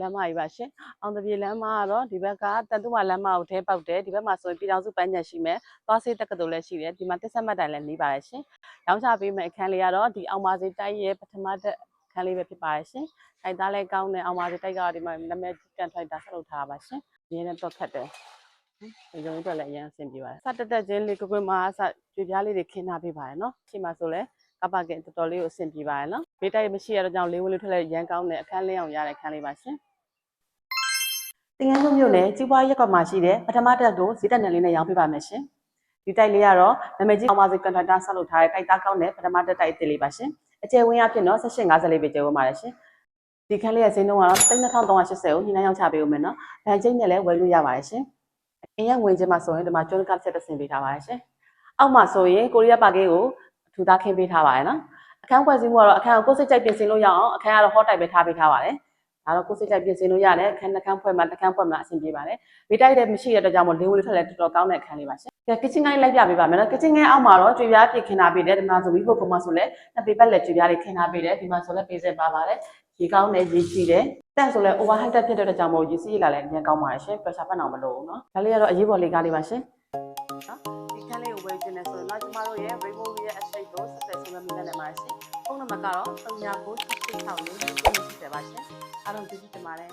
လမ်းမကြီးပါရှင်အောင်တပြေလမ်းမကတော့ဒီဘက်ကတန်တူမလမ်းမကိုထဲပေါက်တယ်ဒီဘက်မှာဆိုရင်ပြည်တော်စုပန်းချံရှိမယ်သွားစေးတက္ကသိုလ်လည်းရှိတယ်ဒီမှာတက်ဆက်မှတ်တိုင်လည်းနေပါတယ်ရှင်ရောင်းချပေးမယ့်အခန်းလေးကတော့ဒီအောင်ပါစေတိုက်ရဲ့ပထမတက်အခန်းလေးပဲဖြစ်ပါတယ်ရှင်ထိုင်သားလည်းကောင်းတယ်အောင်ပါစေတိုက်ကတော့ဒီမှာနာမည်ကန်ထိုက်တာဆက်လုပ်ထားပါရှင်ရင်းနဲ့တော့ခတ်တယ်ဒီလိုတော့လည်းအရင်အဆင်ပြေပါတယ်စတက်ချင်းလေးကွမှာစကြွေပြားလေးတွေခင်းထားပေးပါတယ်နော်ရှိမှဆိုလဲကပကင်တော်တော်လေးကိုအဆင်ပြေပါတယ်နော်ဘေးတိုက်မရှိရတော့ကြောင့်လေးဝင်းလေးထွက်လိုက်ရန်ကောင်းတဲ့အခန်းလေးအောင်ရတဲ့အခန်းလေးပါရှင်တင်ငန်းစုမြို့နယ်ကျူပွားရက်ကွက်မှာရှိတဲ့ပထမတက်ကိုဈေးတက်နယ်လေးနဲ့ရောင်းပေးပါမယ်ရှင်ဒီတိုက်လေးကတော့နာမည်ကြီးအောင်ပါစေကန်ထတာဆက်လုပ်ထားတဲ့တိုက်သားကောင်းတဲ့ပထမတက်တိုက်အစ်စ်လေးပါရှင်အကျယ်ဝန်းရဖြစ်တော့1854ပဲကျယ်ဝန်းပါတယ်ရှင်ဒီခန်းလေးရဲ့ဈေးနှုန်းကတော့3380ကိုညှိနှိုင်းရောင်းချပေးဦးမယ်နော်ဗန်ကျိတ်နဲ့လည်းဝယ်လို့ရပါတယ်ရှင်အရင်ဝင်ချင်းမှာဆိုရင်ဒီမှာကျွန်းကဆက်တဆင်ပေးထားပါတယ်ရှင်အောက်မှာဆိုရင်ကိုရီးယားပါကင်းကိုထူသားခင်းပေးထားပါတယ်နော်အခန်းဖွဲ့စည်းမှုကတော့အခန်းကိုကိုယ်စိတ်ကြိုက်ပြင်ဆင်လို့ရအောင်အခန်းကတော့ဟော့တိုက်ပဲထားပေးထားပါတယ်ဒါတော့ကိုယ်စိတ်ကြိုက်ပြင်ဆင်လို့ရတယ်အခန်းတစ်ခန်းဖွဲ့မှာတစ်ခန်းဖွဲ့မှာအဆင်ပြေပါတယ်ဘေးတိုက်တဲ့မရှိတဲ့အတွက်ကြောင့်မို့လေးဝလေးထက်လည်းတော်တော်ကောင်းတဲ့အခန်းလေးပါရှင်ကဲ kitchen ကိုလိုက်ပြပေးပါမယ်နော် kitchen အောက်မှာတော့ကြွေပြားပြင်ခင်းထားပေးတယ်ဒီမှာဆိုပြီးဖို့ကမှဆိုလဲနှစ်ပေပတ်လက်ကြွေပြားတွေခင်းထားပေးတယ်ဒီမှာဆိုလဲပေးစက်ပါပါတယ်ရေကောင်းတယ်ရေကြည့်တယ်တက်ဆိုလဲ overhead တက်ဖြစ်တဲ့အတွက်ကြောင့်မို့ရေစီးလာလည်းအများကောင်းပါတယ်ရှင် pressure ပတ်အောင်မလုပ်ဘူးနော်ဒါလေးကတော့အရေးပေါ်လေးကားလေးပါရှင်နော်ဒီခန်းလေးကိုဝယ်ကျင်တယ်ဆိုရင်တော့ကျမတို့ရဲ့ rainbow ရဲ့ estate ကိုဆက်သွယ်ဆောင်ရွက်မိတဲ့မှာရှင်ဖုန်းနံပါတ်ကတော့39966460ပါရှင်အားလုံးကျေးဇူးတင်ပါတယ်